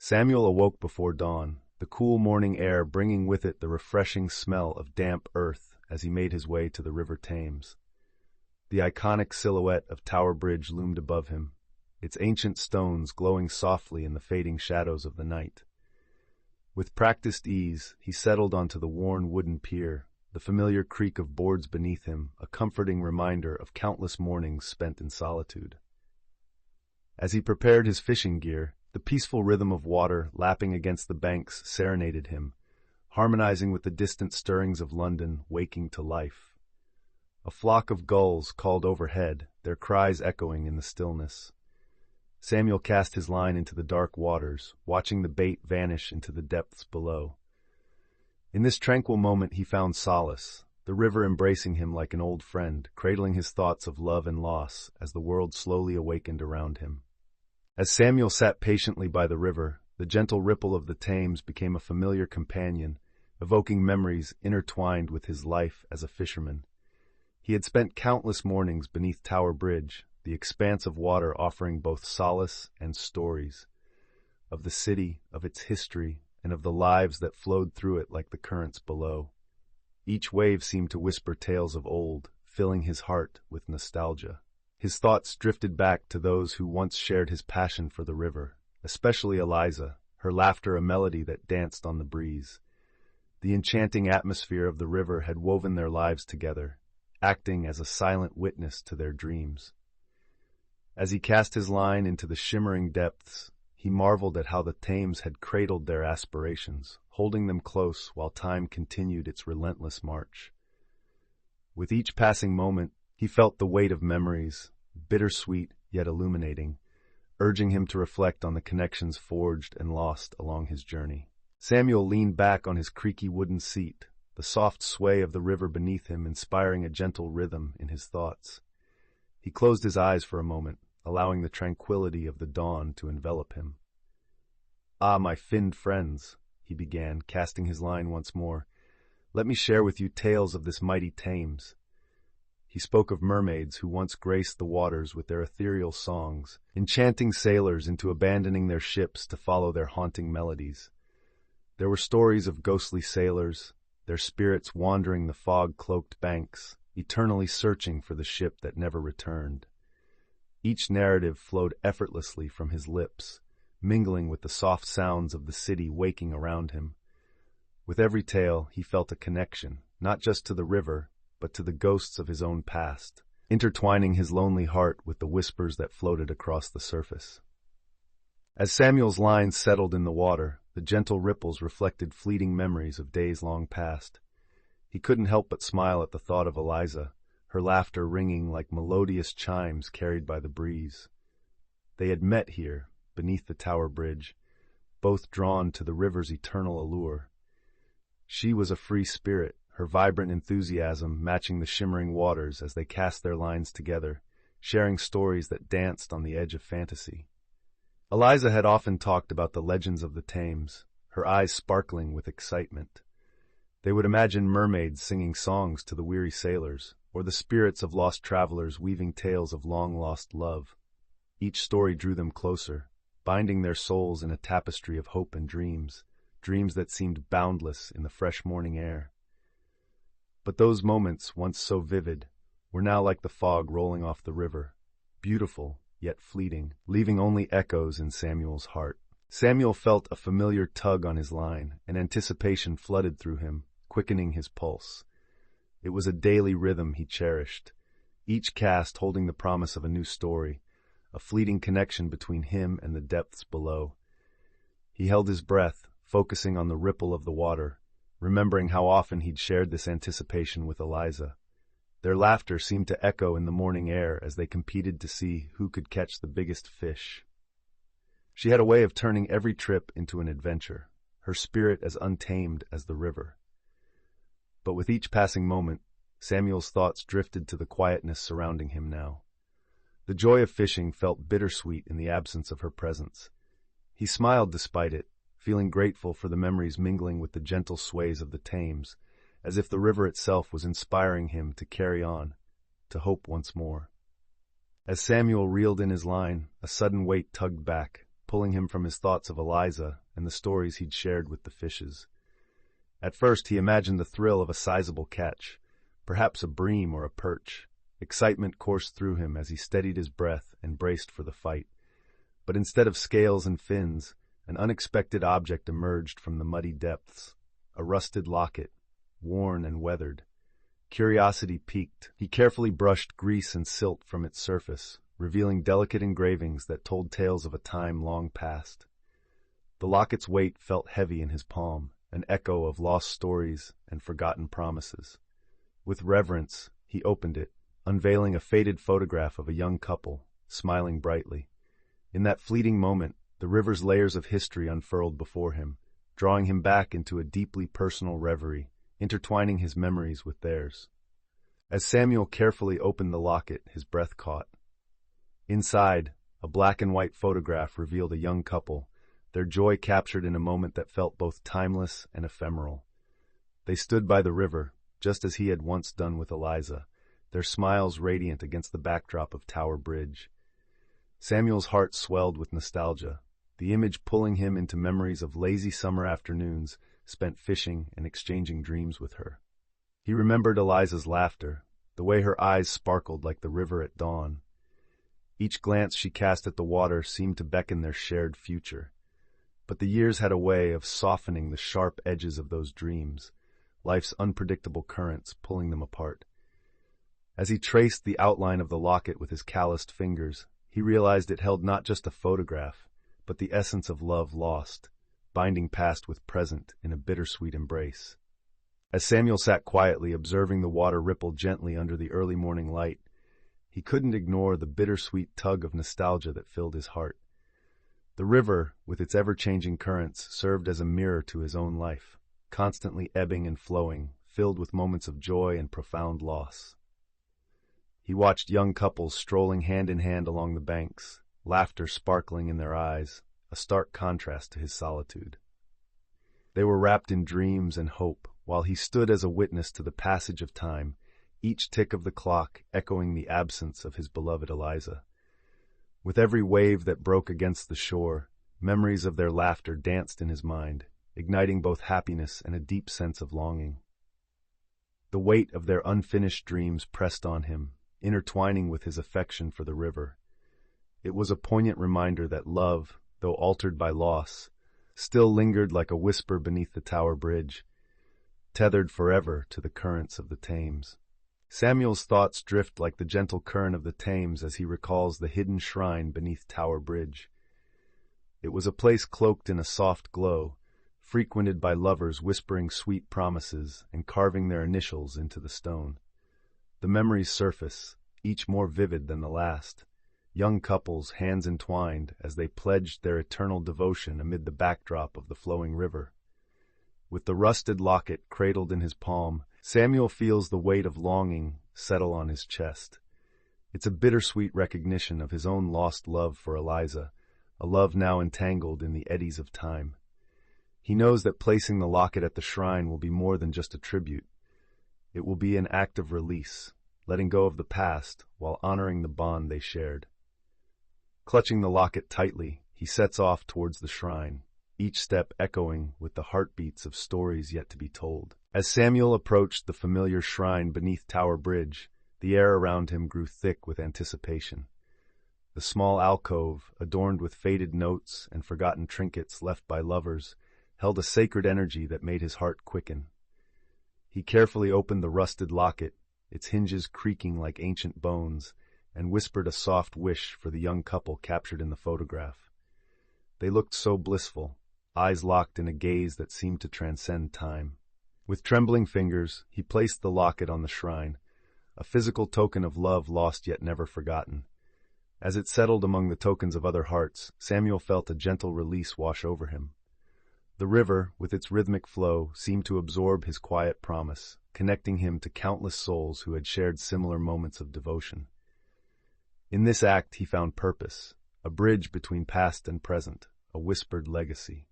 Samuel awoke before dawn, the cool morning air bringing with it the refreshing smell of damp earth as he made his way to the River Thames. The iconic silhouette of Tower Bridge loomed above him, its ancient stones glowing softly in the fading shadows of the night. With practiced ease, he settled onto the worn wooden pier, the familiar creak of boards beneath him, a comforting reminder of countless mornings spent in solitude. As he prepared his fishing gear, the peaceful rhythm of water lapping against the banks serenaded him, harmonizing with the distant stirrings of London waking to life. A flock of gulls called overhead, their cries echoing in the stillness. Samuel cast his line into the dark waters, watching the bait vanish into the depths below. In this tranquil moment he found solace, the river embracing him like an old friend, cradling his thoughts of love and loss as the world slowly awakened around him. As Samuel sat patiently by the river, the gentle ripple of the Thames became a familiar companion, evoking memories intertwined with his life as a fisherman. He had spent countless mornings beneath Tower Bridge, the expanse of water offering both solace and stories, of the city, of its history, and of the lives that flowed through it like the currents below. Each wave seemed to whisper tales of old, filling his heart with nostalgia. His thoughts drifted back to those who once shared his passion for the river, especially Eliza, her laughter a melody that danced on the breeze. The enchanting atmosphere of the river had woven their lives together, acting as a silent witness to their dreams. As he cast his line into the shimmering depths, he marveled at how the Thames had cradled their aspirations, holding them close while time continued its relentless march. With each passing moment, he felt the weight of memories, bittersweet yet illuminating, urging him to reflect on the connections forged and lost along his journey. Samuel leaned back on his creaky wooden seat, the soft sway of the river beneath him inspiring a gentle rhythm in his thoughts. He closed his eyes for a moment, allowing the tranquility of the dawn to envelop him. "Ah, my finned friends," he began, casting his line once more, "let me share with you tales of this mighty Thames." He spoke of mermaids who once graced the waters with their ethereal songs, enchanting sailors into abandoning their ships to follow their haunting melodies. There were stories of ghostly sailors, their spirits wandering the fog-cloaked banks, eternally searching for the ship that never returned. Each narrative flowed effortlessly from his lips, mingling with the soft sounds of the city waking around him. With every tale, he felt a connection, not just to the river, but to the ghosts of his own past, intertwining his lonely heart with the whispers that floated across the surface. As Samuel's lines settled in the water, the gentle ripples reflected fleeting memories of days long past. He couldn't help but smile at the thought of Eliza, her laughter ringing like melodious chimes carried by the breeze. They had met here, beneath the Tower Bridge, both drawn to the river's eternal allure. She was a free spirit, her vibrant enthusiasm matching the shimmering waters as they cast their lines together, sharing stories that danced on the edge of fantasy. Eliza had often talked about the legends of the Thames, her eyes sparkling with excitement. They would imagine mermaids singing songs to the weary sailors, or the spirits of lost travelers weaving tales of long-lost love. Each story drew them closer, binding their souls in a tapestry of hope and dreams, dreams that seemed boundless in the fresh morning air. But those moments, once so vivid, were now like the fog rolling off the river, beautiful yet fleeting, leaving only echoes in Samuel's heart. Samuel felt a familiar tug on his line, and anticipation flooded through him, quickening his pulse. It was a daily rhythm he cherished, each cast holding the promise of a new story, a fleeting connection between him and the depths below. He held his breath, focusing on the ripple of the water, remembering how often he'd shared this anticipation with Eliza. Their laughter seemed to echo in the morning air as they competed to see who could catch the biggest fish. She had a way of turning every trip into an adventure, her spirit as untamed as the river. But with each passing moment, Samuel's thoughts drifted to the quietness surrounding him now. The joy of fishing felt bittersweet in the absence of her presence. He smiled despite it, feeling grateful for the memories mingling with the gentle sways of the Thames, as if the river itself was inspiring him to carry on, to hope once more. As Samuel reeled in his line, a sudden weight tugged back, pulling him from his thoughts of Eliza and the stories he'd shared with the fishes. At first he imagined the thrill of a sizable catch, perhaps a bream or a perch. Excitement coursed through him as he steadied his breath and braced for the fight. But instead of scales and fins, an unexpected object emerged from the muddy depths, a rusted locket, worn and weathered. Curiosity piqued. He carefully brushed grease and silt from its surface, revealing delicate engravings that told tales of a time long past. The locket's weight felt heavy in his palm, an echo of lost stories and forgotten promises. With reverence, he opened it, unveiling a faded photograph of a young couple, smiling brightly. In that fleeting moment, the river's layers of history unfurled before him, drawing him back into a deeply personal reverie, intertwining his memories with theirs. As Samuel carefully opened the locket, his breath caught. Inside, a black and white photograph revealed a young couple, their joy captured in a moment that felt both timeless and ephemeral. They stood by the river, just as he had once done with Eliza, their smiles radiant against the backdrop of Tower Bridge. Samuel's heart swelled with nostalgia, the image pulling him into memories of lazy summer afternoons spent fishing and exchanging dreams with her. He remembered Eliza's laughter, the way her eyes sparkled like the river at dawn. Each glance she cast at the water seemed to beckon their shared future. But the years had a way of softening the sharp edges of those dreams, life's unpredictable currents pulling them apart. As he traced the outline of the locket with his calloused fingers, he realized it held not just a photograph, but the essence of love lost, binding past with present in a bittersweet embrace. As Samuel sat quietly observing the water ripple gently under the early morning light, he couldn't ignore the bittersweet tug of nostalgia that filled his heart. The river, with its ever-changing currents, served as a mirror to his own life, constantly ebbing and flowing, filled with moments of joy and profound loss. He watched young couples strolling hand in hand along the banks, laughter sparkling in their eyes, a stark contrast to his solitude. They were wrapped in dreams and hope, while he stood as a witness to the passage of time, each tick of the clock echoing the absence of his beloved Eliza. With every wave that broke against the shore, memories of their laughter danced in his mind, igniting both happiness and a deep sense of longing. The weight of their unfinished dreams pressed on him, intertwining with his affection for the river. It was a poignant reminder that love, though altered by loss, still lingered like a whisper beneath the Tower Bridge, tethered forever to the currents of the Thames. Samuel's thoughts drift like the gentle current of the Thames as he recalls the hidden shrine beneath Tower Bridge. It was a place cloaked in a soft glow, frequented by lovers whispering sweet promises and carving their initials into the stone. The memories surface, each more vivid than the last. Young couples, hands entwined, as they pledged their eternal devotion amid the backdrop of the flowing river. With the rusted locket cradled in his palm, Samuel feels the weight of longing settle on his chest. It's a bittersweet recognition of his own lost love for Eliza, a love now entangled in the eddies of time. He knows that placing the locket at the shrine will be more than just a tribute. It will be an act of release, letting go of the past while honoring the bond they shared. Clutching the locket tightly, he sets off towards the shrine, each step echoing with the heartbeats of stories yet to be told. As Samuel approached the familiar shrine beneath Tower Bridge, the air around him grew thick with anticipation. The small alcove, adorned with faded notes and forgotten trinkets left by lovers, held a sacred energy that made his heart quicken. He carefully opened the rusted locket, its hinges creaking like ancient bones, and whispered a soft wish for the young couple captured in the photograph. They looked so blissful, eyes locked in a gaze that seemed to transcend time. With trembling fingers, he placed the locket on the shrine, a physical token of love lost yet never forgotten. As it settled among the tokens of other hearts, Samuel felt a gentle release wash over him. The river, with its rhythmic flow, seemed to absorb his quiet promise, connecting him to countless souls who had shared similar moments of devotion. In this act he found purpose, a bridge between past and present, a whispered legacy.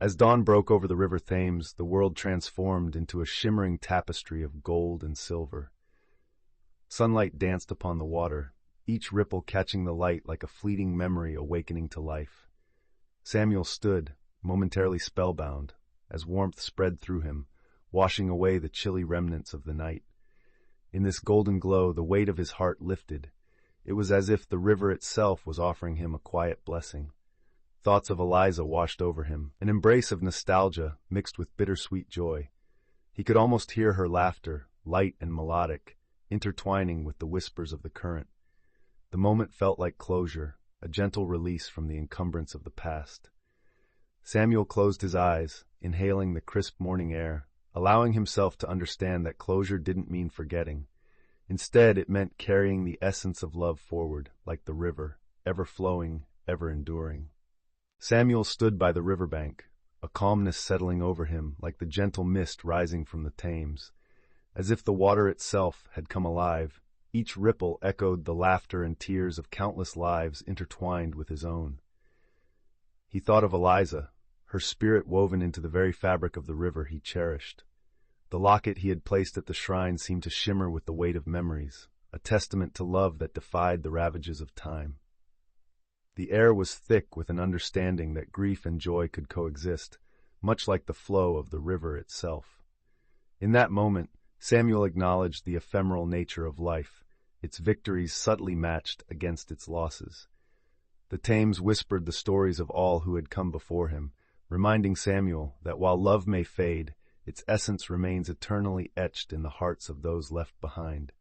As dawn broke over the river Thames, the world transformed into a shimmering tapestry of gold and silver. Sunlight danced upon the water, each ripple catching the light like a fleeting memory awakening to life. Samuel stood, momentarily spellbound, as warmth spread through him, washing away the chilly remnants of the night. In this golden glow, the weight of his heart lifted. It was as if the river itself was offering him a quiet blessing. Thoughts of Eliza washed over him, an embrace of nostalgia mixed with bittersweet joy. He could almost hear her laughter, light and melodic, intertwining with the whispers of the current. The moment felt like closure, a gentle release from the encumbrance of the past. Samuel closed his eyes, inhaling the crisp morning air, allowing himself to understand that closure didn't mean forgetting. Instead, it meant carrying the essence of love forward, like the river, ever flowing, ever enduring. Samuel stood by the riverbank, a calmness settling over him like the gentle mist rising from the Thames. As if the water itself had come alive, each ripple echoed the laughter and tears of countless lives intertwined with his own. He thought of Eliza, her spirit woven into the very fabric of the river he cherished. The locket he had placed at the shrine seemed to shimmer with the weight of memories, a testament to love that defied the ravages of time. The air was thick with an understanding that grief and joy could coexist, much like the flow of the river itself. In that moment, Samuel acknowledged the ephemeral nature of life, its victories subtly matched against its losses. The Thames whispered the stories of all who had come before him, reminding Samuel that while love may fade, its essence remains eternally etched in the hearts of those left behind.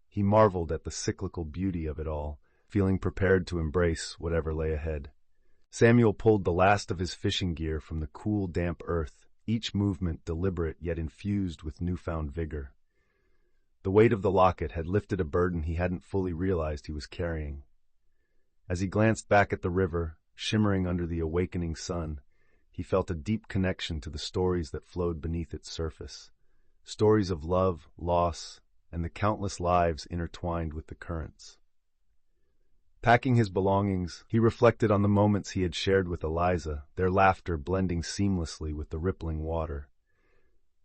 He marveled at the cyclical beauty of it all, feeling prepared to embrace whatever lay ahead. Samuel pulled the last of his fishing gear from the cool, damp earth, each movement deliberate yet infused with newfound vigor. The weight of the locket had lifted a burden he hadn't fully realized he was carrying. As he glanced back at the river, shimmering under the awakening sun, he felt a deep connection to the stories that flowed beneath its surface. Stories of love, loss, and the countless lives intertwined with the currents. Packing his belongings, he reflected on the moments he had shared with Eliza, their laughter blending seamlessly with the rippling water.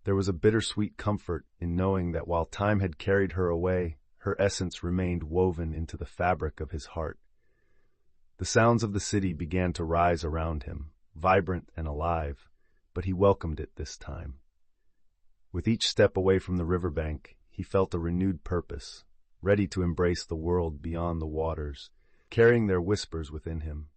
There was a bittersweet comfort in knowing that while time had carried her away, her essence remained woven into the fabric of his heart. The sounds of the city began to rise around him, vibrant and alive, but he welcomed it this time. With each step away from the riverbank, he felt a renewed purpose, ready to embrace the world beyond the waters, carrying their whispers within him.